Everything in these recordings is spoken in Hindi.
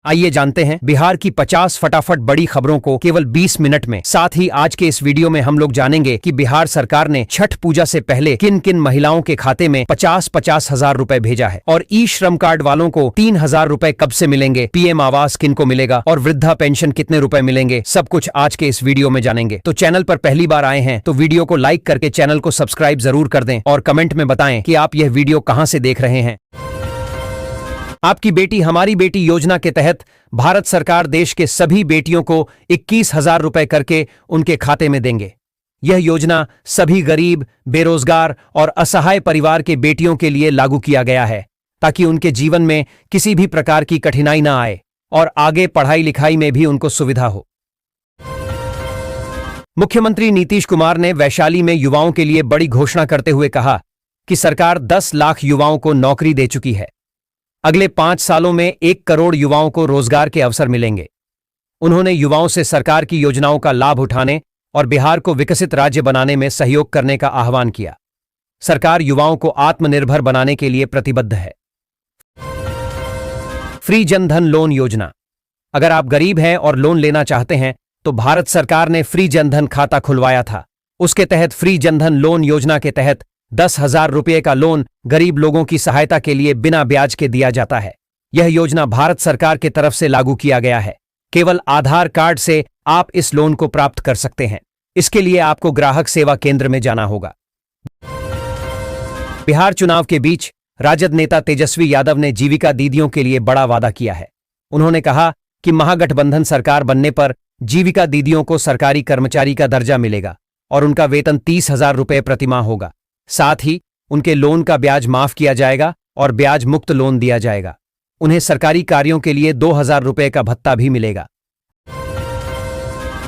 आइए जानते हैं बिहार की 50 फटाफट बड़ी खबरों को केवल 20 मिनट में। साथ ही आज के इस वीडियो में हम लोग जानेंगे कि बिहार सरकार ने छठ पूजा से पहले किन किन महिलाओं के खाते में 50-50 हजार रुपए भेजा है और ई श्रम कार्ड वालों को 3,000 रुपए कब से मिलेंगे, पीएम आवास किन को मिलेगा और वृद्धा पेंशन कितने रुपए मिलेंगे, सब कुछ आज के इस वीडियो में जानेंगे। तो चैनल पर पहली बार आए हैं तो वीडियो को लाइक करके चैनल को सब्सक्राइब जरूर कर दें और कमेंट में बताएं कि आप यह वीडियो कहां से देख रहे हैं। आपकी बेटी हमारी बेटी योजना के तहत भारत सरकार देश के सभी बेटियों को 21,000 रुपए करके उनके खाते में देंगे। यह योजना सभी गरीब, बेरोजगार और असहाय परिवार के बेटियों के लिए लागू किया गया है ताकि उनके जीवन में किसी भी प्रकार की कठिनाई न आए और आगे पढ़ाई लिखाई में भी उनको सुविधा हो। मुख्यमंत्री नीतीश कुमार ने वैशाली में युवाओं के लिए बड़ी घोषणा करते हुए कहा कि सरकार 10 लाख युवाओं को नौकरी दे चुकी है। अगले 5 सालों में 1 करोड़ युवाओं को रोजगार के अवसर मिलेंगे। उन्होंने युवाओं से सरकार की योजनाओं का लाभ उठाने और बिहार को विकसित राज्य बनाने में सहयोग करने का आह्वान किया। सरकार युवाओं को आत्मनिर्भर बनाने के लिए प्रतिबद्ध है। फ्री जन धन लोन योजना। अगर आप गरीब हैं और लोन लेना चाहते हैं तो भारत सरकार ने फ्री जन धन खाता खुलवाया था। उसके तहत फ्री जन धन लोन योजना के तहत 10,000 रुपये का लोन गरीब लोगों की सहायता के लिए बिना ब्याज के दिया जाता है। यह योजना भारत सरकार की तरफ से लागू किया गया है। केवल आधार कार्ड से आप इस लोन को प्राप्त कर सकते हैं। इसके लिए आपको ग्राहक सेवा केंद्र में जाना होगा। बिहार चुनाव के बीच राजद नेता तेजस्वी यादव ने जीविका दीदियों के लिए बड़ा वादा किया है। उन्होंने कहा कि महागठबंधन सरकार बनने पर जीविका दीदियों को सरकारी कर्मचारी का दर्जा मिलेगा और उनका वेतन 30,000 रुपये प्रतिमाह होगा। साथ ही उनके लोन का ब्याज माफ किया जाएगा और ब्याज मुक्त लोन दिया जाएगा। उन्हें सरकारी कार्यों के लिए 2,000 रुपये का भत्ता भी मिलेगा।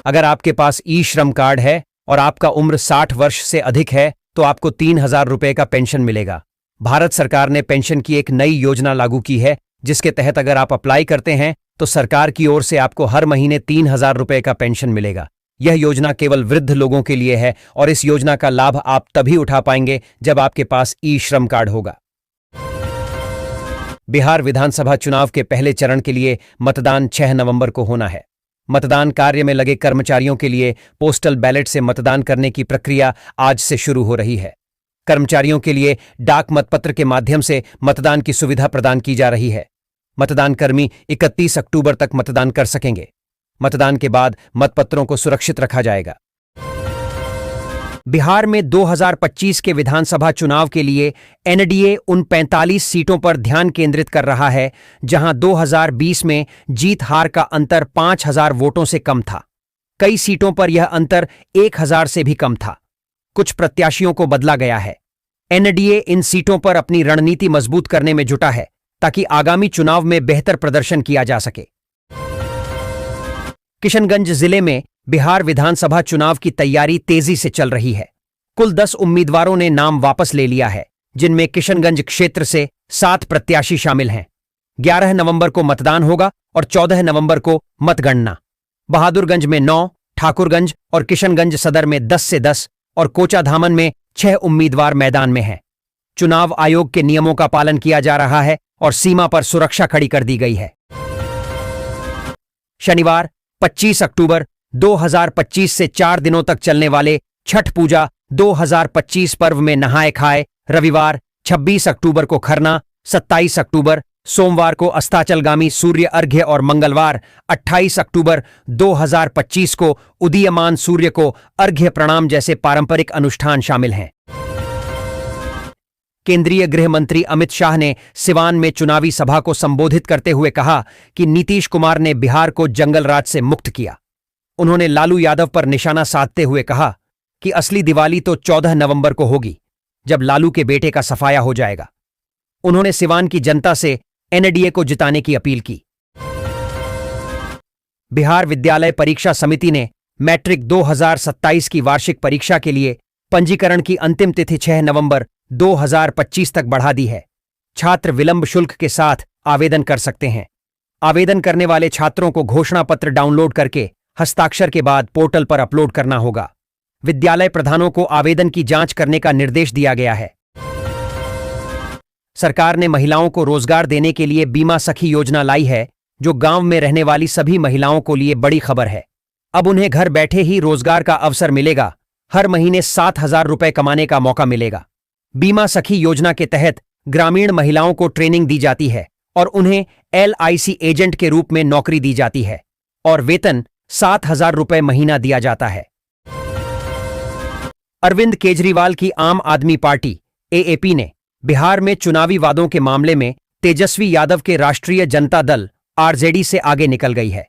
अगर आपके पास ई श्रम कार्ड है और आपका उम्र 60 वर्ष से अधिक है तो आपको 3,000 रुपये का पेंशन मिलेगा। भारत सरकार ने पेंशन की एक नई योजना लागू की है जिसके तहत अगर आप अप्लाई करते हैं तो सरकार की ओर से आपको हर महीने 3,000 रुपये का पेंशन मिलेगा। यह योजना केवल वृद्ध लोगों के लिए है और इस योजना का लाभ आप तभी उठा पाएंगे जब आपके पास ई श्रम कार्ड होगा। बिहार विधानसभा चुनाव के पहले चरण के लिए मतदान 6 नवंबर को होना है। मतदान कार्य में लगे कर्मचारियों के लिए पोस्टल बैलेट से मतदान करने की प्रक्रिया आज से शुरू हो रही है। कर्मचारियों के लिए डाक मतपत्र के माध्यम से मतदान की सुविधा प्रदान की जा रही है। मतदान कर्मी 31 अक्टूबर तक मतदान कर सकेंगे। मतदान के बाद मतपत्रों को सुरक्षित रखा जाएगा। बिहार में 2025 के विधानसभा चुनाव के लिए एनडीए उन 45 सीटों पर ध्यान केंद्रित कर रहा है जहां 2020 में जीत हार का अंतर 5,000 वोटों से कम था। कई सीटों पर यह अंतर 1,000 से भी कम था। कुछ प्रत्याशियों को बदला गया है। एनडीए इन सीटों पर अपनी रणनीति मजबूत करने में जुटा है ताकि आगामी चुनाव में बेहतर प्रदर्शन किया जा सके। किशनगंज जिले में बिहार विधानसभा चुनाव की तैयारी तेजी से चल रही है। कुल 10 उम्मीदवारों ने नाम वापस ले लिया है, जिनमें किशनगंज क्षेत्र से 7 प्रत्याशी शामिल हैं। 11 नवंबर को मतदान होगा और 14 नवंबर को मतगणना। बहादुरगंज में 9, ठाकुरगंज और किशनगंज सदर में 10 से 10 और कोचाधामन में 6 उम्मीदवार मैदान में हैं। चुनाव आयोग के नियमों का पालन किया जा रहा है और सीमा पर सुरक्षा खड़ी कर दी गई है। शनिवार 25 अक्टूबर 2025 से 4 दिनों तक चलने वाले छठ पूजा 2025 पर्व में नहाए खाए रविवार 26 अक्टूबर को खरना, 27 अक्टूबर सोमवार को अस्ताचलगामी सूर्य अर्घ्य और मंगलवार 28 अक्टूबर 2025 को उदीयमान सूर्य को अर्घ्य प्रणाम जैसे पारंपरिक अनुष्ठान शामिल हैं। केंद्रीय गृह मंत्री अमित शाह ने सिवान में चुनावी सभा को संबोधित करते हुए कहा कि नीतीश कुमार ने बिहार को जंगल राज से मुक्त किया। उन्होंने लालू यादव पर निशाना साधते हुए कहा कि असली दिवाली तो 14 नवंबर को होगी, जब लालू के बेटे का सफाया हो जाएगा। उन्होंने सिवान की जनता से एनडीए को जिताने की अपील की। बिहार विद्यालय परीक्षा समिति ने मैट्रिक 2027 की वार्षिक परीक्षा के लिए पंजीकरण की अंतिम तिथि 6 नवंबर 2025 तक बढ़ा दी है। छात्र विलंब शुल्क के साथ आवेदन कर सकते हैं। आवेदन करने वाले छात्रों को घोषणा पत्र डाउनलोड करके हस्ताक्षर के बाद पोर्टल पर अपलोड करना होगा। विद्यालय प्रधानों को आवेदन की जांच करने का निर्देश दिया गया है। सरकार ने महिलाओं को रोजगार देने के लिए बीमा सखी योजना लाई है, जो गांव में रहने वाली सभी महिलाओं को लिए बड़ी खबर है। अब उन्हें घर बैठे ही रोजगार का अवसर मिलेगा। हर महीने 7,000 रुपए कमाने का मौका मिलेगा। बीमा सखी योजना के तहत ग्रामीण महिलाओं को ट्रेनिंग दी जाती है और उन्हें LIC एजेंट के रूप में नौकरी दी जाती है और वेतन 7,000 रुपए महीना दिया जाता है। अरविंद केजरीवाल की आम आदमी पार्टी AAP ने बिहार में चुनावी वादों के मामले में तेजस्वी यादव के राष्ट्रीय जनता दल RJD से आगे निकल गई है।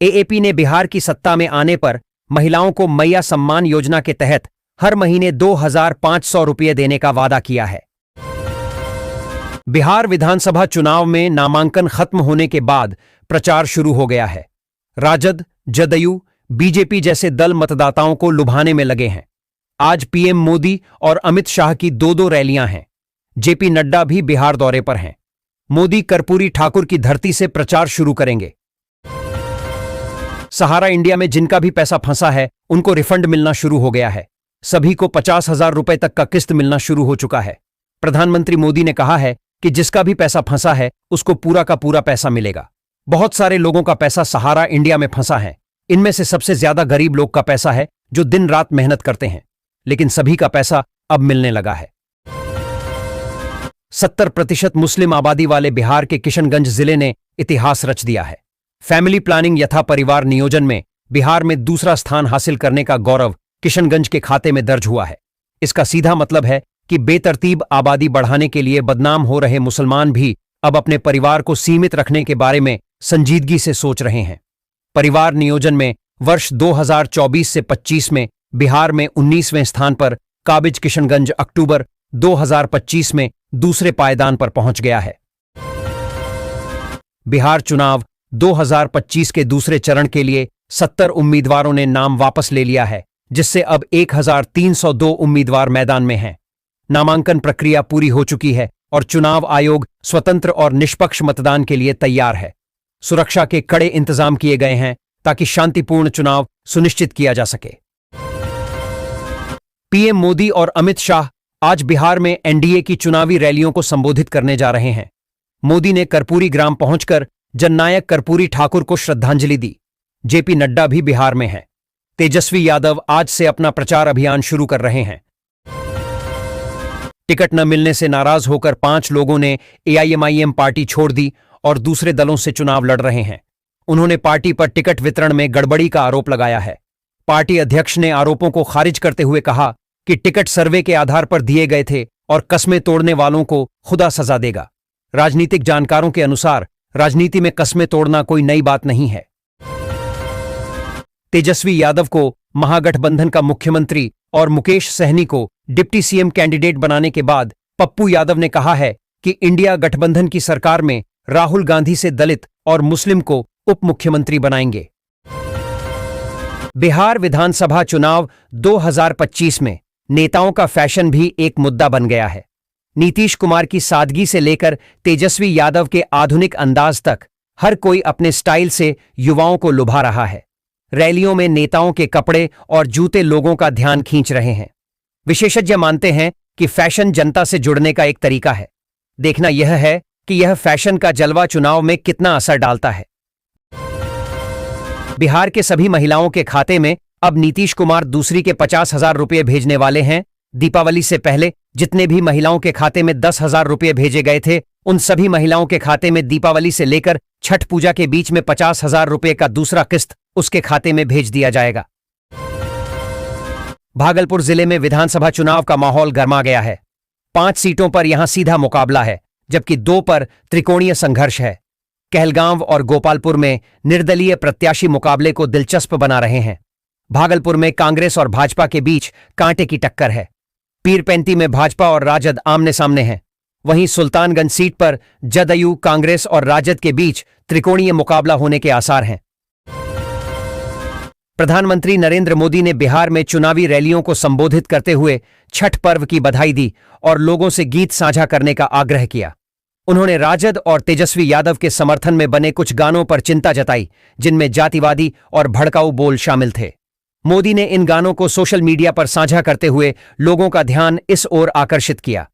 AAP ने बिहार की सत्ता में आने पर महिलाओं को मैया सम्मान योजना के तहत हर महीने 2,500 रुपये देने का वादा किया है। बिहार विधानसभा चुनाव में नामांकन खत्म होने के बाद प्रचार शुरू हो गया है। राजद, जदयू, BJP जैसे दल मतदाताओं को लुभाने में लगे हैं। आज PM मोदी और अमित शाह की 2-2 रैलियां हैं। JP नड्डा भी बिहार दौरे पर हैं। मोदी कर्पूरी ठाकुर की धरती से प्रचार शुरू करेंगे। सहारा इंडिया में जिनका भी पैसा फंसा है उनको रिफंड मिलना शुरू हो गया है। सभी को 50,000 रुपए तक का किस्त मिलना शुरू हो चुका है। प्रधानमंत्री मोदी ने कहा है कि जिसका भी पैसा फंसा है उसको पूरा का पूरा पैसा मिलेगा। बहुत सारे लोगों का पैसा सहारा इंडिया में फंसा है। इनमें से सबसे ज्यादा गरीब लोग का पैसा है जो दिन रात मेहनत करते हैं, लेकिन सभी का पैसा अब मिलने लगा है। 70% मुस्लिम आबादी वाले बिहार के किशनगंज जिले ने इतिहास रच दिया है। फैमिली प्लानिंग यथा परिवार नियोजन में बिहार में दूसरा स्थान हासिल करने का गौरव किशनगंज के खाते में दर्ज हुआ है। इसका सीधा मतलब है कि बेतरतीब आबादी बढ़ाने के लिए बदनाम हो रहे मुसलमान भी अब अपने परिवार को सीमित रखने के बारे में संजीदगी से सोच रहे हैं। परिवार नियोजन में वर्ष 2024 से 25 में बिहार में 19वें स्थान पर काबिज किशनगंज अक्टूबर 2025 में दूसरे पायदान पर पहुंच गया है। बिहार चुनाव 2025 के दूसरे चरण के लिए 70 उम्मीदवारों ने नाम वापस ले लिया है, जिससे अब 1,302 उम्मीदवार मैदान में हैं। नामांकन प्रक्रिया पूरी हो चुकी है और चुनाव आयोग स्वतंत्र और निष्पक्ष मतदान के लिए तैयार है। सुरक्षा के कड़े इंतजाम किए गए हैं ताकि शांतिपूर्ण चुनाव सुनिश्चित किया जा सके। PM मोदी और अमित शाह आज बिहार में NDA की चुनावी रैलियों को संबोधित करने जा रहे हैं। मोदी ने कर्पूरी ग्राम पहुंचकर जननायक कर्पूरी ठाकुर को श्रद्धांजलि दी। JP नड्डा भी बिहार में हैं। तेजस्वी यादव आज से अपना प्रचार अभियान शुरू कर रहे हैं। टिकट न मिलने से नाराज होकर 5 लोगों ने AIMIM पार्टी छोड़ दी और दूसरे दलों से चुनाव लड़ रहे हैं। उन्होंने पार्टी पर टिकट वितरण में गड़बड़ी का आरोप लगाया है। पार्टी अध्यक्ष ने आरोपों को खारिज करते हुए कहा कि टिकट सर्वे के आधार पर दिए गए थे और कस्में तोड़ने वालों को खुदा सजा देगा। राजनीतिक जानकारों के अनुसार राजनीति में कस्में तोड़ना कोई नई बात नहीं है। तेजस्वी यादव को महागठबंधन का मुख्यमंत्री और मुकेश सहनी को डिप्टी CM कैंडिडेट बनाने के बाद पप्पू यादव ने कहा है कि इंडिया गठबंधन की सरकार में राहुल गांधी से दलित और मुस्लिम को उप मुख्यमंत्री बनाएंगे। बिहार विधानसभा चुनाव 2025 में नेताओं का फैशन भी एक मुद्दा बन गया है। नीतीश कुमार की सादगी से लेकर तेजस्वी यादव के आधुनिक अंदाज तक हर कोई अपने स्टाइल से युवाओं को लुभा रहा है। रैलियों में नेताओं के कपड़े और जूते लोगों का ध्यान खींच रहे हैं। विशेषज्ञ मानते हैं कि फैशन जनता से जुड़ने का एक तरीका है। देखना यह है कि यह फैशन का जलवा चुनाव में कितना असर डालता है। बिहार के सभी महिलाओं के खाते में अब नीतीश कुमार दूसरी के 50,000 रुपये भेजने वाले हैं। दीपावली से पहले जितने भी महिलाओं के खाते में 10,000 रुपये भेजे गए थे, उन सभी महिलाओं के खाते में दीपावली से लेकर छठ पूजा के बीच में 50,000 रुपये का दूसरा किस्त उसके खाते में भेज दिया जाएगा। भागलपुर जिले में विधानसभा चुनाव का माहौल गरमा गया है। 5 सीटों पर यहां सीधा मुकाबला है, जबकि 2 पर त्रिकोणीय संघर्ष है। कहलगांव और गोपालपुर में निर्दलीय प्रत्याशी मुकाबले को दिलचस्प बना रहे हैं। भागलपुर में कांग्रेस और भाजपा के बीच कांटे की टक्कर है। पीरपेंती में भाजपा और राजद आमने सामने हैं। वहीं सुल्तानगंज सीट पर जदयू, कांग्रेस और राजद के बीच त्रिकोणीय मुकाबला होने के आसार हैं। प्रधानमंत्री नरेंद्र मोदी ने बिहार में चुनावी रैलियों को संबोधित करते हुए छठ पर्व की बधाई दी और लोगों से गीत साझा करने का आग्रह किया। उन्होंने राजद और तेजस्वी यादव के समर्थन में बने कुछ गानों पर चिंता जताई, जिनमें जातिवादी और भड़काऊ बोल शामिल थे। मोदी ने इन गानों को सोशल मीडिया पर साझा करते हुए लोगों का ध्यान इस ओर आकर्षित किया।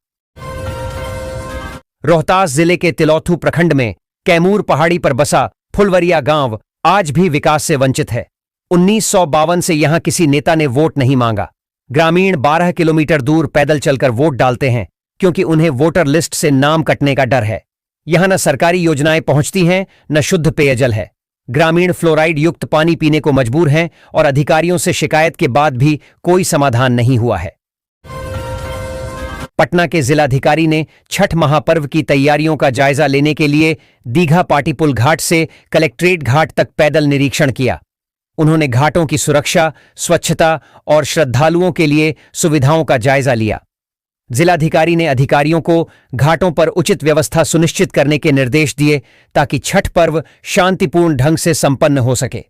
रोहतास जिले के तिलौथू प्रखंड में कैमूर पहाड़ी पर बसा फुलवरिया गांव आज भी विकास से वंचित है। 1952 से यहां किसी नेता ने वोट नहीं मांगा। ग्रामीण 12 किलोमीटर दूर पैदल चलकर वोट डालते हैं क्योंकि उन्हें वोटर लिस्ट से नाम कटने का डर है। यहां न सरकारी योजनाएं पहुंचती हैं, न शुद्ध पेयजल है। ग्रामीण फ्लोराइड युक्त पानी पीने को मजबूर हैं और अधिकारियों से शिकायत के बाद भी कोई समाधान नहीं हुआ है। पटना के जिलाधिकारी ने छठ महापर्व की तैयारियों का जायजा लेने के लिए दीघा पाटीपुल घाट से कलेक्ट्रेट घाट तक पैदल निरीक्षण किया। उन्होंने घाटों की सुरक्षा, स्वच्छता और श्रद्धालुओं के लिए सुविधाओं का जायजा लिया। जिलाधिकारी ने अधिकारियों को घाटों पर उचित व्यवस्था सुनिश्चित करने के निर्देश दिए ताकि छठ पर्व शांतिपूर्ण ढंग से संपन्न हो सके।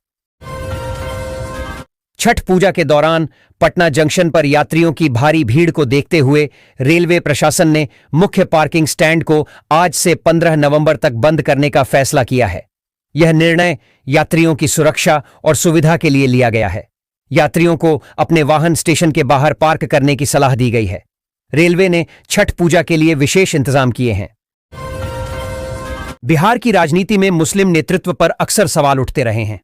छठ पूजा के दौरान पटना जंक्शन पर यात्रियों की भारी भीड़ को देखते हुए रेलवे प्रशासन ने मुख्य पार्किंग स्टैंड को आज से 15 नवंबर तक बंद करने का फैसला किया है। यह निर्णय यात्रियों की सुरक्षा और सुविधा के लिए लिया गया है। यात्रियों को अपने वाहन स्टेशन के बाहर पार्क करने की सलाह दी गई है। रेलवे ने छठ पूजा के लिए विशेष इंतजाम किए हैं। बिहार की राजनीति में मुस्लिम नेतृत्व पर अक्सर सवाल उठते रहे हैं।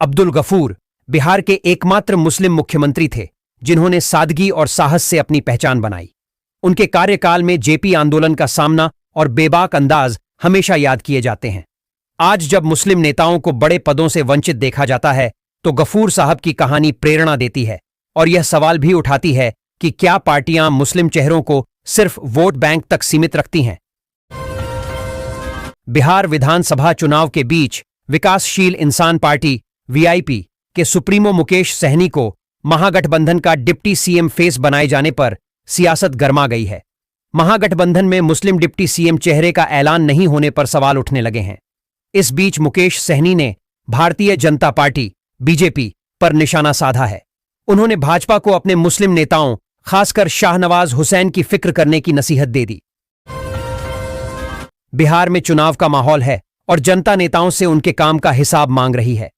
अब्दुल गफूर बिहार के एकमात्र मुस्लिम मुख्यमंत्री थे जिन्होंने सादगी और साहस से अपनी पहचान बनाई। उनके कार्यकाल में जेपी आंदोलन का सामना और बेबाक अंदाज हमेशा याद किए जाते हैं। आज जब मुस्लिम नेताओं को बड़े पदों से वंचित देखा जाता है तो गफूर साहब की कहानी प्रेरणा देती है और यह सवाल भी उठाती है कि क्या पार्टियां मुस्लिम चेहरों को सिर्फ वोट बैंक तक सीमित रखती हैं। बिहार विधानसभा चुनाव के बीच विकासशील इंसान पार्टी वीआईपी के सुप्रीमो मुकेश सहनी को महागठबंधन का डिप्टी सीएम फेस बनाए जाने पर सियासत गर्मा गई है। महागठबंधन में मुस्लिम डिप्टी सीएम चेहरे का ऐलान नहीं होने पर सवाल उठने लगे हैं। इस बीच मुकेश सहनी ने भारतीय जनता पार्टी बीजेपी पर निशाना साधा है। उन्होंने भाजपा को अपने मुस्लिम नेताओं खासकर शाहनवाज हुसैन की फिक्र करने की नसीहत दे दी। बिहार में चुनाव का माहौल है और जनता नेताओं से उनके काम का हिसाब मांग रही है।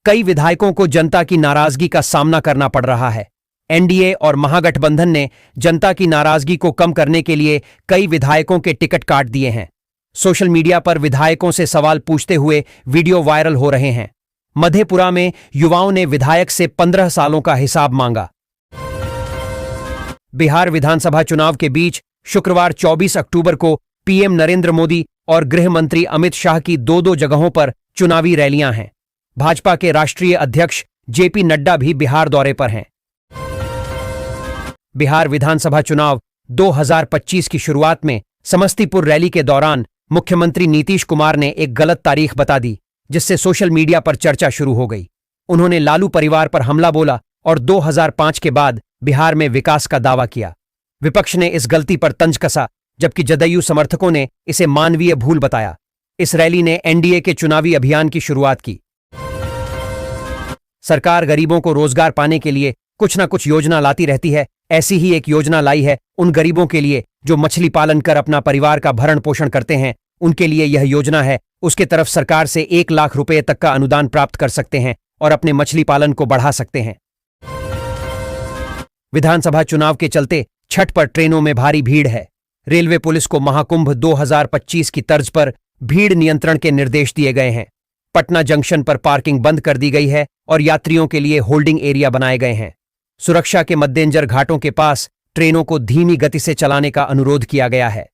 कई विधायकों को जनता की नाराजगी का सामना करना पड़ रहा है। एनडीए और महागठबंधन ने जनता की नाराजगी को कम करने के लिए कई विधायकों के टिकट काट दिए हैं। सोशल मीडिया पर विधायकों से सवाल पूछते हुए वीडियो वायरल हो रहे हैं। मधेपुरा में युवाओं ने विधायक से 15 सालों का हिसाब मांगा। बिहार विधानसभा चुनाव के बीच शुक्रवार 24 अक्टूबर को पीएम नरेंद्र मोदी और गृह मंत्री अमित शाह की दो जगहों पर चुनावी रैलियां हैं। भाजपा के राष्ट्रीय अध्यक्ष जेपी नड्डा भी बिहार दौरे पर हैं। बिहार विधानसभा चुनाव 2025 की शुरुआत में समस्तीपुर रैली के दौरान मुख्यमंत्री नीतीश कुमार ने एक गलत तारीख बता दी, जिससे सोशल मीडिया पर चर्चा शुरू हो गई। उन्होंने लालू परिवार पर हमला बोला और 2005 के बाद बिहार में विकास का दावा किया। विपक्ष ने इस गलती पर तंज कसा, जबकि जदयू समर्थकों ने इसे मानवीय भूल बताया। इस रैली ने एनडीए के चुनावी अभियान की शुरुआत की। सरकार गरीबों को रोजगार पाने के लिए कुछ न कुछ योजना लाती रहती है। ऐसी ही एक योजना लाई है उन गरीबों के लिए जो मछली पालन कर अपना परिवार का भरण पोषण करते हैं। उनके लिए यह योजना है। उसके तरफ सरकार से 1 लाख रुपए तक का अनुदान प्राप्त कर सकते हैं और अपने मछली पालन को बढ़ा सकते हैं। विधानसभा चुनाव के चलते छठ पर ट्रेनों में भारी भीड़ है। रेलवे पुलिस को महाकुंभ 2025 की तर्ज पर भीड़ नियंत्रण के निर्देश दिए गए हैं। पटना जंक्शन पर पार्किंग बंद कर दी गई है और यात्रियों के लिए होल्डिंग एरिया बनाए गए हैं। सुरक्षा के मद्देनजर घाटों के पास ट्रेनों को धीमी गति से चलाने का अनुरोध किया गया है।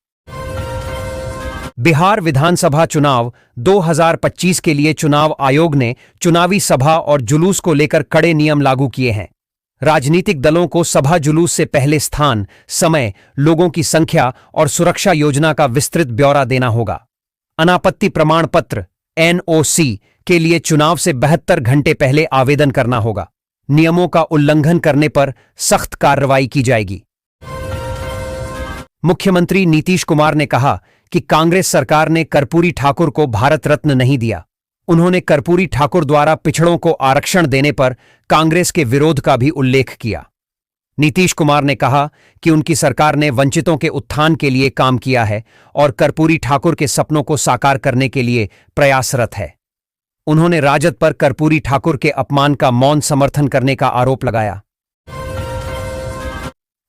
बिहार विधानसभा चुनाव 2025 के लिए चुनाव आयोग ने चुनावी सभा और जुलूस को लेकर कड़े नियम लागू किए हैं। राजनीतिक दलों को सभा जुलूस से पहले स्थान, समय, लोगों की संख्या और सुरक्षा योजना का विस्तृत ब्यौरा देना होगा। अनापत्ति प्रमाण पत्र एनओसी के लिए चुनाव से 72 घंटे पहले आवेदन करना होगा। नियमों का उल्लंघन करने पर सख्त कार्रवाई की जाएगी। मुख्यमंत्री नीतीश कुमार ने कहा कि कांग्रेस सरकार ने कर्पूरी ठाकुर को भारत रत्न नहीं दिया। उन्होंने कर्पूरी ठाकुर द्वारा पिछड़ों को आरक्षण देने पर कांग्रेस के विरोध का भी उल्लेख किया। नीतीश कुमार ने कहा कि उनकी सरकार ने वंचितों के उत्थान के लिए काम किया है और कर्पूरी ठाकुर के सपनों को साकार करने के लिए प्रयासरत है। उन्होंने राजद पर कर्पूरी ठाकुर के अपमान का मौन समर्थन करने का आरोप लगाया।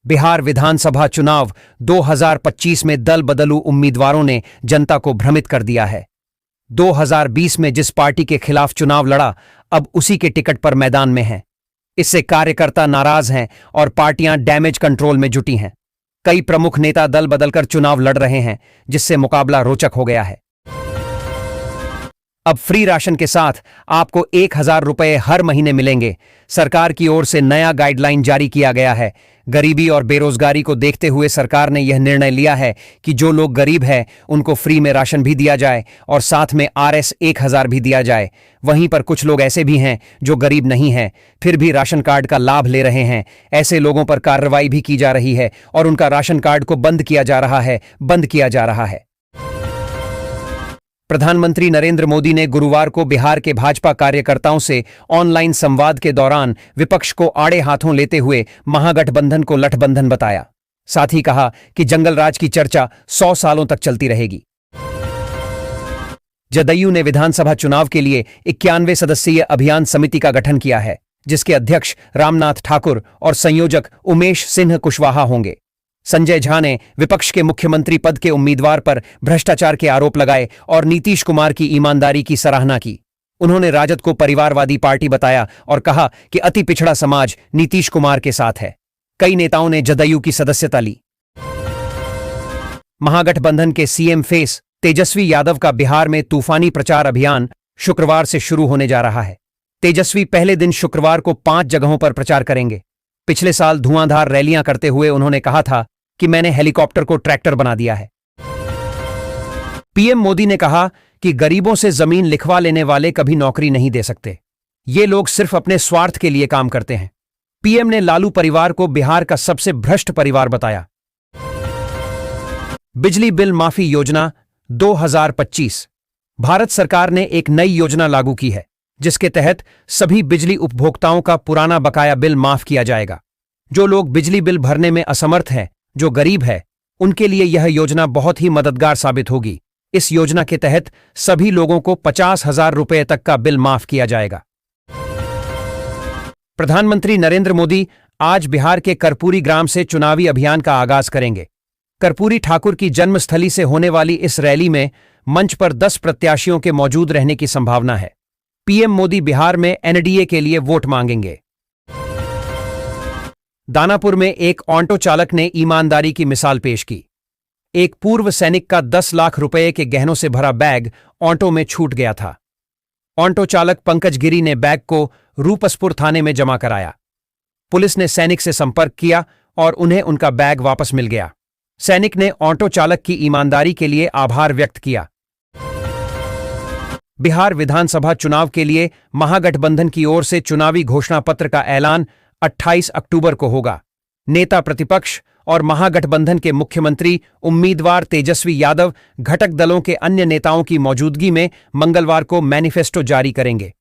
बिहार विधानसभा चुनाव 2025 में दल बदलू उम्मीदवारों ने जनता को भ्रमित कर दिया है। 2020 में जिस पार्टी के खिलाफ चुनाव लड़ा, अब उसी के टिकट पर मैदान में है। इससे कार्यकर्ता नाराज हैं और पार्टियां डैमेज कंट्रोल में जुटी हैं। कई प्रमुख नेता दल बदलकर चुनाव लड़ रहे हैं, जिससे मुकाबला रोचक हो गया है। अब फ्री राशन के साथ आपको 1,000 रुपए हर महीने मिलेंगे। सरकार की ओर से नया गाइडलाइन जारी किया गया है। गरीबी और बेरोजगारी को देखते हुए सरकार ने यह निर्णय लिया है कि जो लोग गरीब हैं उनको फ्री में राशन भी दिया जाए और साथ में RS 1,000 भी दिया जाए। वहीं पर कुछ लोग ऐसे भी हैं जो गरीब नहीं हैं, फिर भी राशन कार्ड का लाभ ले रहे हैं। ऐसे लोगों पर कार्रवाई भी की जा रही है और उनका राशन कार्ड को बंद किया जा रहा है। प्रधानमंत्री नरेंद्र मोदी ने गुरुवार को बिहार के भाजपा कार्यकर्ताओं से ऑनलाइन संवाद के दौरान विपक्ष को आड़े हाथों लेते हुए महागठबंधन को लठबंधन बताया। साथ ही कहा कि जंगल राज की चर्चा 100 सालों तक चलती रहेगी। जदयू ने विधानसभा चुनाव के लिए 91 सदस्यीय अभियान समिति का गठन किया है, जिसके अध्यक्ष रामनाथ ठाकुर और संयोजक उमेश सिन्हा कुशवाहा होंगे। संजय झा ने विपक्ष के मुख्यमंत्री पद के उम्मीदवार पर भ्रष्टाचार के आरोप लगाए और नीतीश कुमार की ईमानदारी की सराहना की। उन्होंने राजद को परिवारवादी पार्टी बताया और कहा कि अति पिछड़ा समाज नीतीश कुमार के साथ है। कई नेताओं ने जदयू की सदस्यता ली। महागठबंधन के सीएम फेस तेजस्वी यादव का बिहार में तूफानी प्रचार अभियान शुक्रवार से शुरू होने जा रहा है। तेजस्वी पहले दिन शुक्रवार को 5 जगहों पर प्रचार करेंगे। पिछले साल धुआंधार रैलियां करते हुए उन्होंने कहा था कि मैंने हेलीकॉप्टर को ट्रैक्टर बना दिया है। पीएम मोदी ने कहा कि गरीबों से जमीन लिखवा लेने वाले कभी नौकरी नहीं दे सकते। ये लोग सिर्फ अपने स्वार्थ के लिए काम करते हैं। पीएम ने लालू परिवार को बिहार का सबसे भ्रष्ट परिवार बताया। बिजली बिल माफी योजना 2025। भारत सरकार ने एक नई योजना लागू की है, जिसके तहत सभी बिजली उपभोक्ताओं का पुराना बकाया बिल माफ किया जाएगा। जो लोग बिजली बिल भरने में असमर्थ हैं, जो गरीब है, उनके लिए यह योजना बहुत ही मददगार साबित होगी। इस योजना के तहत सभी लोगों को 50,000 रुपए तक का बिल माफ किया जाएगा। प्रधानमंत्री नरेंद्र मोदी आज बिहार के कर्पूरी ग्राम से चुनावी अभियान का आगाज करेंगे। कर्पूरी ठाकुर की जन्मस्थली से होने वाली इस रैली में मंच पर 10 प्रत्याशियों के मौजूद रहने की संभावना है। पीएम मोदी बिहार में एनडीए के लिए वोट मांगेंगे। दानापुर में एक ऑटो चालक ने ईमानदारी की मिसाल पेश की। एक पूर्व सैनिक का 10 लाख रुपए के गहनों से भरा बैग ऑटो में छूट गया था। ऑटो चालक पंकज गिरी ने बैग को रूपसपुर थाने में जमा कराया। पुलिस ने सैनिक से संपर्क किया और उन्हें उनका बैग वापस मिल गया। सैनिक ने ऑटो चालक की ईमानदारी के लिए आभार व्यक्त किया। बिहार विधानसभा चुनाव के लिए महागठबंधन की ओर से चुनावी घोषणा पत्र का ऐलान 28 अक्टूबर को होगा। नेता प्रतिपक्ष और महागठबंधन के मुख्यमंत्री उम्मीदवार तेजस्वी यादव घटक दलों के अन्य नेताओं की मौजूदगी में मंगलवार को मैनिफेस्टो जारी करेंगे।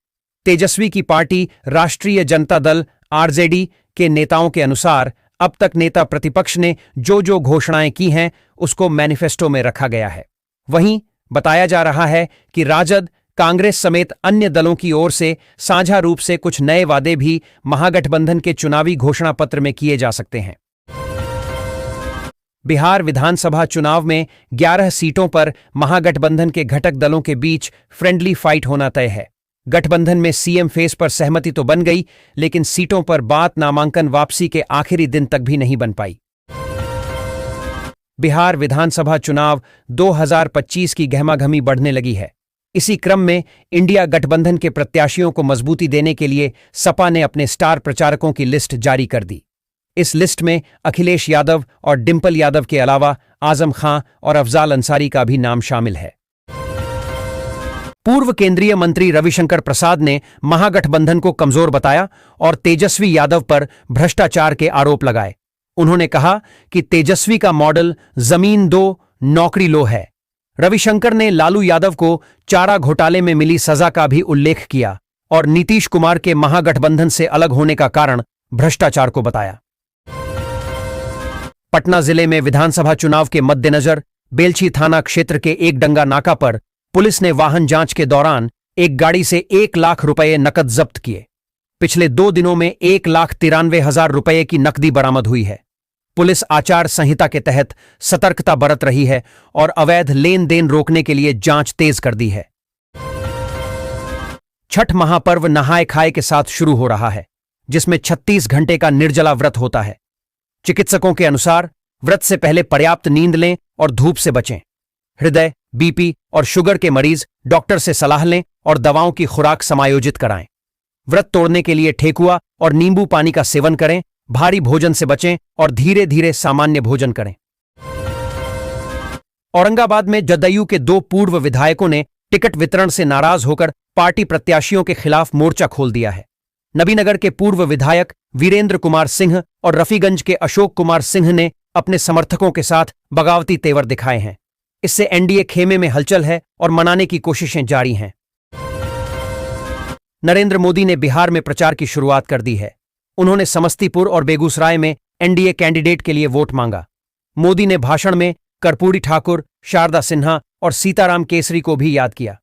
तेजस्वी की पार्टी राष्ट्रीय जनता दल (RJD) के नेताओं के अनुसार अब तक नेता प्रतिपक्ष ने जो घोषणाएं की हैं उसको मैनिफेस्टो में रखा गया है। वहीं बताया जा रहा है कि राजद, कांग्रेस समेत अन्य दलों की ओर से साझा रूप से कुछ नए वादे भी महागठबंधन के चुनावी घोषणा पत्र में किए जा सकते हैं। बिहार विधानसभा चुनाव में 11 सीटों पर महागठबंधन के घटक दलों के बीच फ्रेंडली फाइट होना तय है। गठबंधन में सीएम फेस पर सहमति तो बन गई, लेकिन सीटों पर बात नामांकन वापसी के आखिरी दिन तक भी नहीं बन पाई। बिहार विधानसभा चुनाव 2025 की गहमागहमी बढ़ने लगी है। इसी क्रम में इंडिया गठबंधन के प्रत्याशियों को मजबूती देने के लिए सपा ने अपने स्टार प्रचारकों की लिस्ट जारी कर दी। इस लिस्ट में अखिलेश यादव और डिंपल यादव के अलावा आजम खां और अफजाल अंसारी का भी नाम शामिल है। पूर्व केंद्रीय मंत्री रविशंकर प्रसाद ने महागठबंधन को कमजोर बताया और तेजस्वी यादव पर भ्रष्टाचार के आरोप लगाए। उन्होंने कहा कि तेजस्वी का मॉडल जमीन दो नौकरी लो है। रविशंकर ने लालू यादव को चारा घोटाले में मिली सजा का भी उल्लेख किया और नीतीश कुमार के महागठबंधन से अलग होने का कारण भ्रष्टाचार को बताया। पटना जिले में विधानसभा चुनाव के मद्देनजर बेलछी थाना क्षेत्र के एक डंगा नाका पर पुलिस ने वाहन जांच के दौरान एक गाड़ी से 1 लाख रुपए नकद जब्त किए। पिछले 2 दिनों में 1,93,000 रुपए की नकदी बरामद हुई है। पुलिस आचार संहिता के तहत सतर्कता बरत रही है और अवैध लेन देन रोकने के लिए जांच तेज कर दी है। छठ महापर्व नहाय खाए के साथ शुरू हो रहा है, जिसमें 36 घंटे का निर्जला व्रत होता है। चिकित्सकों के अनुसार व्रत से पहले पर्याप्त नींद लें और धूप से बचें। हृदय, बीपी और शुगर के मरीज डॉक्टर से सलाह लें और दवाओं की खुराक समायोजित कराएं। व्रत तोड़ने के लिए ठेकुआ और नींबू पानी का सेवन करें, भारी भोजन से बचें और धीरे धीरे सामान्य भोजन करें। औरंगाबाद में जदयू के 2 पूर्व विधायकों ने टिकट वितरण से नाराज होकर पार्टी प्रत्याशियों के खिलाफ मोर्चा खोल दिया है। नबीनगर के पूर्व विधायक वीरेंद्र कुमार सिंह और रफीगंज के अशोक कुमार सिंह ने अपने समर्थकों के साथ बगावती तेवर दिखाए हैं। इससे एनडीए खेमे में हलचल है और मनाने की कोशिशें जारी हैं। नरेंद्र मोदी ने बिहार में प्रचार की शुरुआत कर दी है। उन्होंने समस्तीपुर और बेगूसराय में एनडीए कैंडिडेट के लिए वोट मांगा। मोदी ने भाषण में कर्पूरी ठाकुर, शारदा सिन्हा और सीताराम केसरी को भी याद किया।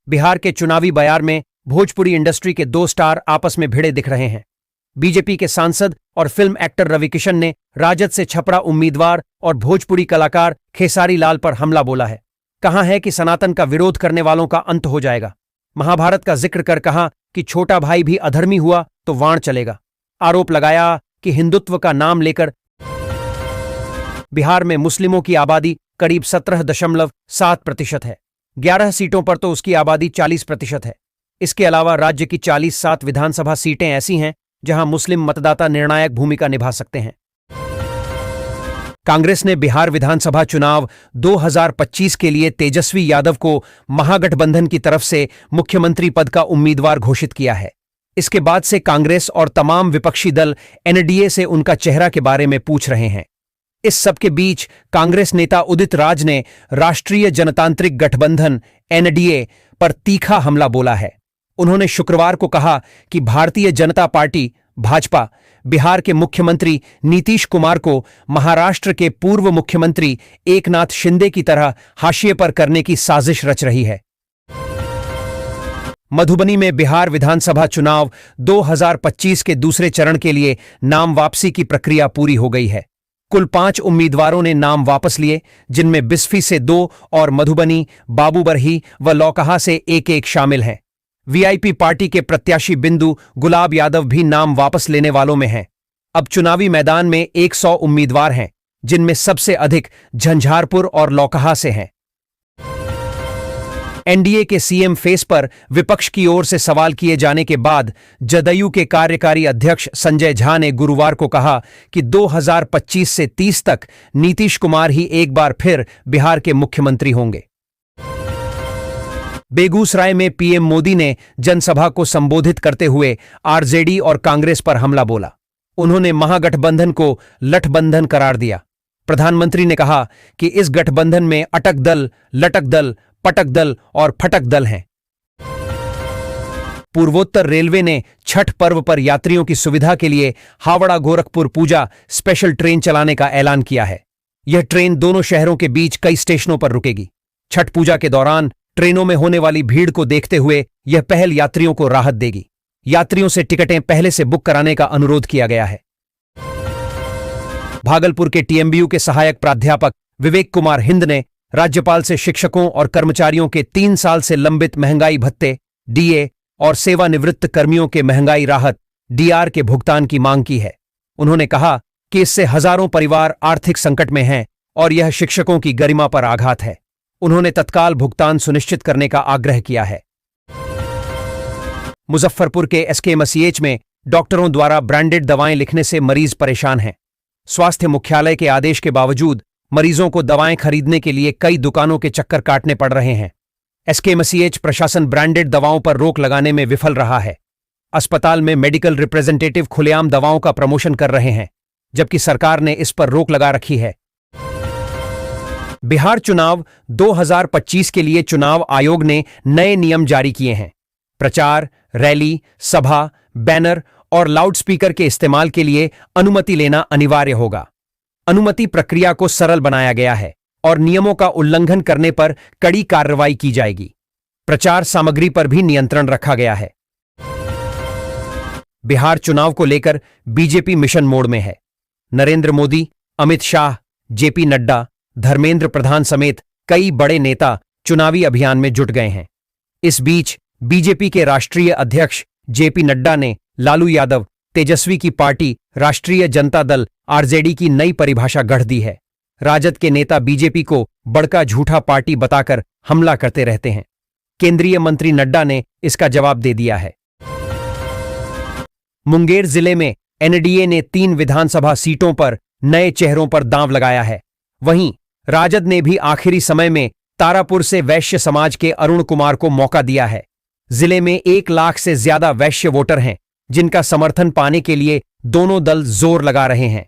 बिहार के चुनावी बयार में भोजपुरी इंडस्ट्री के 2 स्टार आपस में भिड़े दिख रहे हैं। बीजेपी के सांसद और फिल्म एक्टर रवि किशन ने राजद से छपरा उम्मीदवार और भोजपुरी कलाकार खेसारी लाल पर हमला बोला है। कहा है कि सनातन का विरोध करने वालों का अंत हो जाएगा। महाभारत का जिक्र कर कहा कि छोटा भाई भी अधर्मी हुआ तो वाण चलेगा। आरोप लगाया कि हिंदुत्व का नाम लेकर बिहार में मुस्लिमों की आबादी करीब 17.7% है। 11 सीटों पर तो उसकी आबादी 40% है। इसके अलावा राज्य की 47 विधानसभा सीटें ऐसी हैं जहां मुस्लिम मतदाता निर्णायक भूमिका निभा सकते हैं। कांग्रेस ने बिहार विधानसभा चुनाव 2025 के लिए तेजस्वी यादव को महागठबंधन की तरफ से मुख्यमंत्री पद का उम्मीदवार घोषित किया है। इसके बाद से कांग्रेस और तमाम विपक्षी दल एनडीए से उनका चेहरा के बारे में पूछ रहे हैं। इस सबके बीच कांग्रेस नेता उदित राज ने राष्ट्रीय जनतांत्रिक गठबंधन एनडीए पर तीखा हमला बोला है। उन्होंने शुक्रवार को कहा कि भारतीय जनता पार्टी भाजपा बिहार के मुख्यमंत्री नीतीश कुमार को महाराष्ट्र के पूर्व मुख्यमंत्री एकनाथ शिंदे की तरह हाशिए पर करने की साजिश रच रही है। मधुबनी में बिहार विधानसभा चुनाव 2025 के दूसरे चरण के लिए नाम वापसी की प्रक्रिया पूरी हो गई है। कुल 5 उम्मीदवारों ने नाम वापस लिए, जिनमें बिस्फी से 2 और मधुबनी, बाबूबरही व लौकहा से 1-1 शामिल हैं। वीआईपी पार्टी के प्रत्याशी बिंदु गुलाब यादव भी नाम वापस लेने वालों में हैं। अब चुनावी मैदान में 100 उम्मीदवार हैं, जिनमें सबसे अधिक झंझारपुर और लौकहा से हैं। एनडीए के सीएम फेस पर विपक्ष की ओर से सवाल किए जाने के बाद जदयू के कार्यकारी अध्यक्ष संजय झा ने गुरुवार को कहा कि 2025 से 30 तक नीतीश कुमार ही एक बार फिर बिहार के मुख्यमंत्री होंगे। बेगूसराय में पीएम मोदी ने जनसभा को संबोधित करते हुए आरजेडी और कांग्रेस पर हमला बोला। उन्होंने महागठबंधन को लठबंधन करार दिया। प्रधानमंत्री ने कहा कि इस गठबंधन में अटक दल, लटक दल, पटक दल और फटक दल हैं। पूर्वोत्तर रेलवे ने छठ पर्व पर यात्रियों की सुविधा के लिए हावड़ा गोरखपुर पूजा स्पेशल ट्रेन चलाने का ऐलान किया है। यह ट्रेन दोनों शहरों के बीच कई स्टेशनों पर रुकेगी। छठ पूजा के दौरान ट्रेनों में होने वाली भीड़ को देखते हुए यह पहल यात्रियों को राहत देगी। यात्रियों से टिकटें पहले से बुक कराने का अनुरोध किया गया है। भागलपुर के टीएमबीयू के सहायक प्राध्यापक विवेक कुमार हिंद ने राज्यपाल से शिक्षकों और कर्मचारियों के 3 साल से लंबित महंगाई भत्ते डीए और सेवानिवृत्त कर्मियों के महंगाई राहत डीआर के भुगतान की मांग की है। उन्होंने कहा कि इससे हजारों परिवार आर्थिक संकट में हैं और यह शिक्षकों की गरिमा पर आघात है। उन्होंने तत्काल भुगतान सुनिश्चित करने का आग्रह किया है। मुजफ्फरपुर के एसकेएमसीएच में डॉक्टरों द्वारा ब्रांडेड दवाएं लिखने से मरीज परेशान हैं। स्वास्थ्य मुख्यालय के आदेश के बावजूद मरीजों को दवाएं खरीदने के लिए कई दुकानों के चक्कर काटने पड़ रहे हैं। एसकेएमसीएच प्रशासन ब्रांडेड दवाओं पर रोक लगाने में विफल रहा है। अस्पताल में मेडिकल रिप्रेजेंटेटिव खुलेआम दवाओं का प्रमोशन कर रहे हैं, जबकि सरकार ने इस पर रोक लगा रखी है। बिहार चुनाव 2025 के लिए चुनाव आयोग ने नए नियम जारी किए हैं। प्रचार, रैली, सभा, बैनर और लाउडस्पीकर के इस्तेमाल के लिए अनुमति लेना अनिवार्य होगा। अनुमति प्रक्रिया को सरल बनाया गया है और नियमों का उल्लंघन करने पर कड़ी कार्रवाई की जाएगी। प्रचार सामग्री पर भी नियंत्रण रखा गया है। बिहार चुनाव को लेकर बीजेपी मिशन मोड में है। नरेंद्र मोदी, अमित शाह, जेपी नड्डा, धर्मेंद्र प्रधान समेत कई बड़े नेता चुनावी अभियान में जुट गए हैं। इस बीच बीजेपी के राष्ट्रीय अध्यक्ष जेपी नड्डा ने लालू यादव तेजस्वी की पार्टी राष्ट्रीय जनता दल आरजेडी की नई परिभाषा गढ़ दी है। राजद के नेता बीजेपी को बड़का झूठा पार्टी बताकर हमला करते रहते हैं। केंद्रीय मंत्री नड्डा ने इसका जवाब दे दिया है। मुंगेर जिले में एनडीए ने 3 विधानसभा सीटों पर नए चेहरों पर दांव लगाया है। वहीं राजद ने भी आखिरी समय में तारापुर से वैश्य समाज के अरुण कुमार को मौका दिया है। जिले में 1 लाख से ज्यादा वैश्य वोटर हैं, जिनका समर्थन पाने के लिए दोनों दल जोर लगा रहे हैं।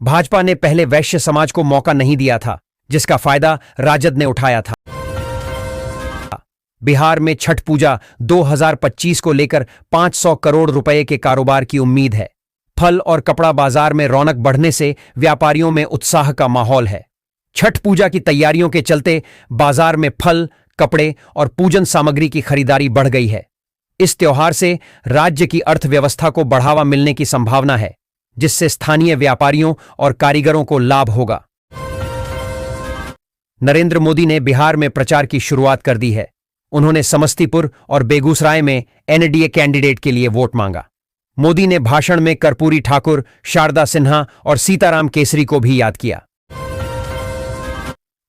भाजपा ने पहले वैश्य समाज को मौका नहीं दिया था, जिसका फायदा राजद ने उठाया था। बिहार में छठ पूजा 2025 को लेकर 500 करोड़ रुपए के कारोबार की उम्मीद है। फल और कपड़ा बाजार में रौनक बढ़ने से व्यापारियों में उत्साह का माहौल है। छठ पूजा की तैयारियों के चलते बाजार में फल, कपड़े और पूजन सामग्री की खरीदारी बढ़ गई है। इस त्योहार से राज्य की अर्थव्यवस्था को बढ़ावा मिलने की संभावना है, जिससे स्थानीय व्यापारियों और कारीगरों को लाभ होगा। नरेंद्र मोदी ने बिहार में प्रचार की शुरुआत कर दी है। उन्होंने समस्तीपुर और बेगूसराय में एनडीए कैंडिडेट के लिए वोट मांगा। मोदी ने भाषण में कर्पूरी ठाकुर, शारदा सिन्हा और सीताराम केसरी को भी याद किया।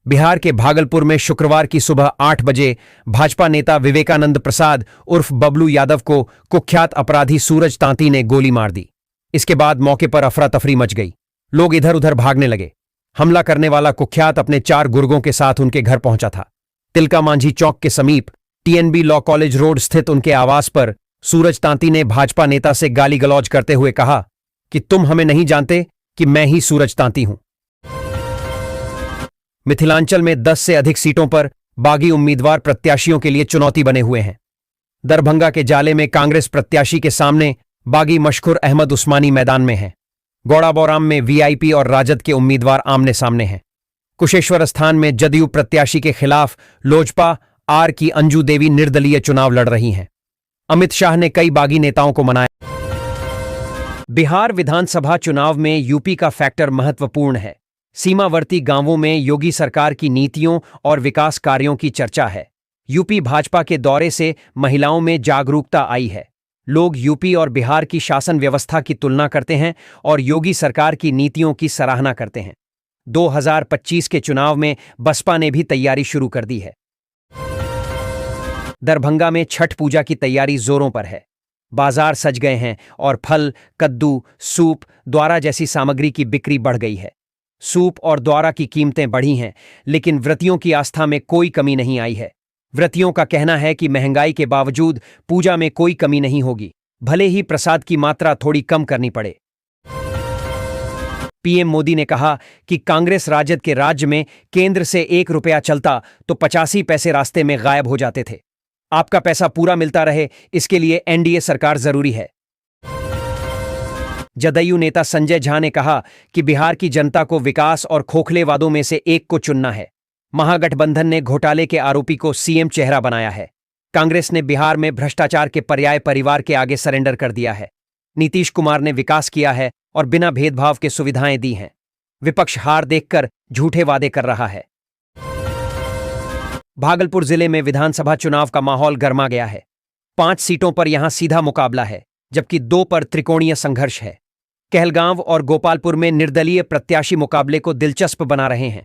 बिहार के भागलपुर में शुक्रवार की सुबह 8 बजे भाजपा नेता विवेकानंद प्रसाद उर्फ बबलू यादव को कुख्यात अपराधी सूरज तांती ने गोली मार दी। इसके बाद मौके पर अफरा तफरी मच गई। लोग इधर उधर भागने लगे। हमला करने वाला कुख्यात अपने 4 गुर्गों के साथ उनके घर पहुंचा था। तिलका मांझी चौक के समीप टीएनबी लॉ कॉलेज रोड स्थित उनके आवास पर सूरज तांती ने भाजपा नेता से गाली गलौज करते हुए कहा कि तुम हमें नहीं जानते कि मैं ही सूरज तांती हूं। मिथिलांचल में 10 से अधिक सीटों पर बागी उम्मीदवार प्रत्याशियों के लिए चुनौती बने हुए हैं। दरभंगा के जाले में कांग्रेस प्रत्याशी के सामने बागी मशखुर अहमद उस्मानी मैदान में हैं। गौड़ाबौराम में वीआईपी और राजद के उम्मीदवार आमने सामने हैं। कुशेश्वर स्थान में जदयू प्रत्याशी के खिलाफ लोजपा आर की अंजू देवी निर्दलीय चुनाव लड़ रही हैं। अमित शाह ने कई बागी नेताओं को मनाया। बिहार विधानसभा चुनाव में यूपी का फैक्टर महत्वपूर्ण है। सीमावर्ती गांवों में योगी सरकार की नीतियों और विकास कार्यों की चर्चा है। यूपी भाजपा के दौरे से महिलाओं में जागरूकता आई है। लोग यूपी और बिहार की शासन व्यवस्था की तुलना करते हैं और योगी सरकार की नीतियों की सराहना करते हैं। 2025 के चुनाव में बसपा ने भी तैयारी शुरू कर दी है। दरभंगा में छठ पूजा की तैयारी जोरों पर है। बाजार सज गए हैं और फल, कद्दू, सूप, द्वारा जैसी सामग्री की बिक्री बढ़ गई है। सूप और द्वारा की कीमतें बढ़ी हैं, लेकिन व्रतियों की आस्था में कोई कमी नहीं आई है। व्रतियों का कहना है कि महंगाई के बावजूद पूजा में कोई कमी नहीं होगी, भले ही प्रसाद की मात्रा थोड़ी कम करनी पड़े। पीएम मोदी ने कहा कि कांग्रेस राजद के राज्य में केंद्र से 1 रुपया चलता तो 85 पैसे रास्ते में गायब हो जाते थे। आपका पैसा पूरा मिलता रहे, इसके लिए एनडीए सरकार जरूरी है। जदयू नेता संजय झा ने कहा कि बिहार की जनता को विकास और खोखले वादों में से एक को चुनना है। महागठबंधन ने घोटाले के आरोपी को सीएम चेहरा बनाया है। कांग्रेस ने बिहार में भ्रष्टाचार के पर्याय परिवार के आगे सरेंडर कर दिया है। नीतीश कुमार ने विकास किया है और बिना भेदभाव के सुविधाएं दी हैं। विपक्ष हार देखकर झूठे वादे कर रहा है। भागलपुर जिले में विधानसभा चुनाव का माहौल गर्मा गया है। 5 सीटों पर यहां सीधा मुकाबला है, जबकि 2 पर त्रिकोणीय संघर्ष है। कहलगांव और गोपालपुर में निर्दलीय प्रत्याशी मुकाबले को दिलचस्प बना रहे हैं।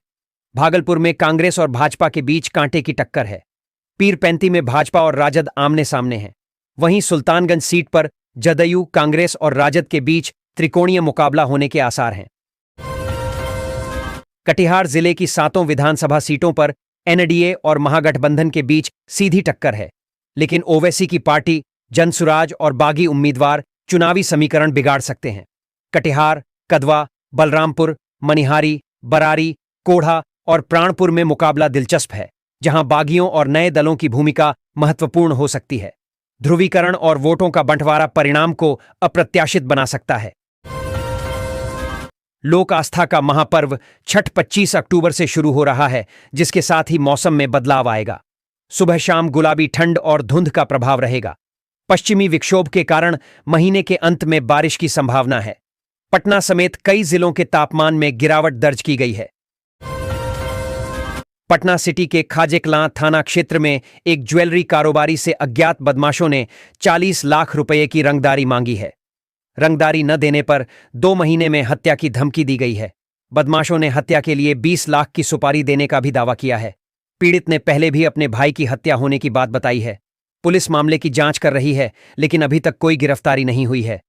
भागलपुर में कांग्रेस और भाजपा के बीच कांटे की टक्कर है। पीरपैंती में भाजपा और राजद आमने सामने हैं। वहीं सुल्तानगंज सीट पर जदयू, कांग्रेस और राजद के बीच त्रिकोणीय मुकाबला होने के आसार हैं। कटिहार जिले की 7 विधानसभा सीटों पर एनडीए और महागठबंधन के बीच सीधी टक्कर है, लेकिन ओवैसी की पार्टी, जनसुराज और बागी उम्मीदवार चुनावी समीकरण बिगाड़ सकते हैं। कटिहार, कदवा, बलरामपुर, मनिहारी, बरारी, कोढ़ा और प्राणपुर में मुकाबला दिलचस्प है, जहां बागियों और नए दलों की भूमिका महत्वपूर्ण हो सकती है। ध्रुवीकरण और वोटों का बंटवारा परिणाम को अप्रत्याशित बना सकता है। लोक आस्था का महापर्व छठ 25 अक्टूबर से शुरू हो रहा है, जिसके साथ ही मौसम में बदलाव आएगा। सुबह शाम गुलाबी ठंड और धुंध का प्रभाव रहेगा। पश्चिमी विक्षोभ के कारण महीने के अंत में बारिश की संभावना है। पटना समेत कई जिलों के तापमान में गिरावट दर्ज की गई है। पटना सिटी के खाजेकलां थाना क्षेत्र में एक ज्वेलरी कारोबारी से अज्ञात बदमाशों ने 40 लाख रुपए की रंगदारी मांगी है। रंगदारी न देने पर 2 महीने में हत्या की धमकी दी गई है। बदमाशों ने हत्या के लिए 20 लाख की सुपारी देने का भी दावा किया है। पीड़ित ने पहले भी अपने भाई की हत्या होने की बात बताई है। पुलिस मामले की जांच कर रही है, लेकिन अभी तक कोई गिरफ्तारी नहीं हुई है।